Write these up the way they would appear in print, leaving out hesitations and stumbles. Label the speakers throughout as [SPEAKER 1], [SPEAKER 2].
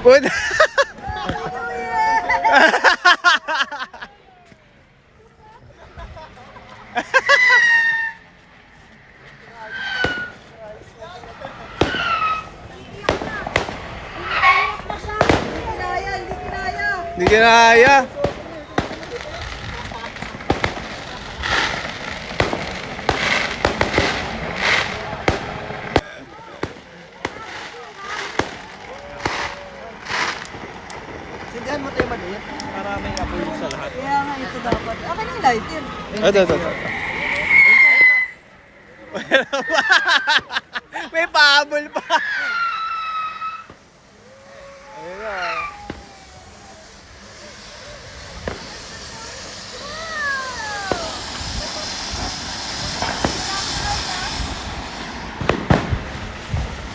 [SPEAKER 1] Puta. Hindi kinaya.
[SPEAKER 2] Sindihan mo tayo maliit. Para may apoy sa lahat.
[SPEAKER 3] Kaya nga ito dapat. Akin yung lighter.
[SPEAKER 1] Ito. May pahabol pa. Ayun na.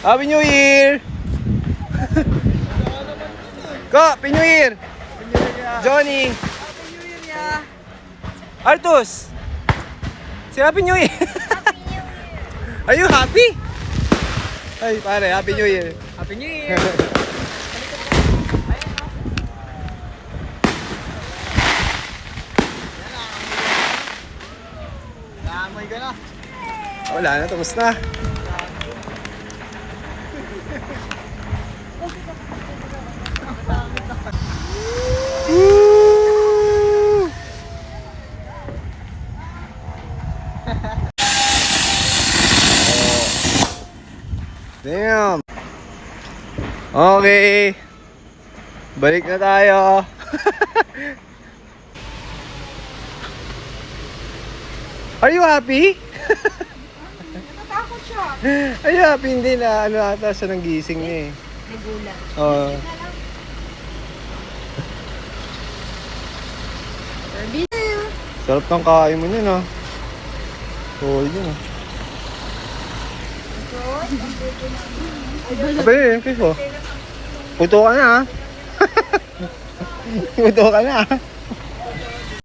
[SPEAKER 1] Happy New Year! Ko, Happy New Year! Johnny!
[SPEAKER 3] Happy New Year ya!
[SPEAKER 1] Artus! Si Happy New Year! Are you happy? Ay, pare, Happy New Year!
[SPEAKER 2] Happy New Year! Naamoy ka na.
[SPEAKER 1] Wala na, tapos na. Woo! Damn. Okay. Balik na tayo. Are you happy?
[SPEAKER 3] Natatakot siya.
[SPEAKER 1] Are you happy? Hindi na ano ata siya ng gising niya eh.
[SPEAKER 3] Nagulat.
[SPEAKER 1] Oo. Sarap ng kain mo niyan ah. Oo, yun ah. Abay, yung kiss mo. Puto ka na ah. Puto ka na ah.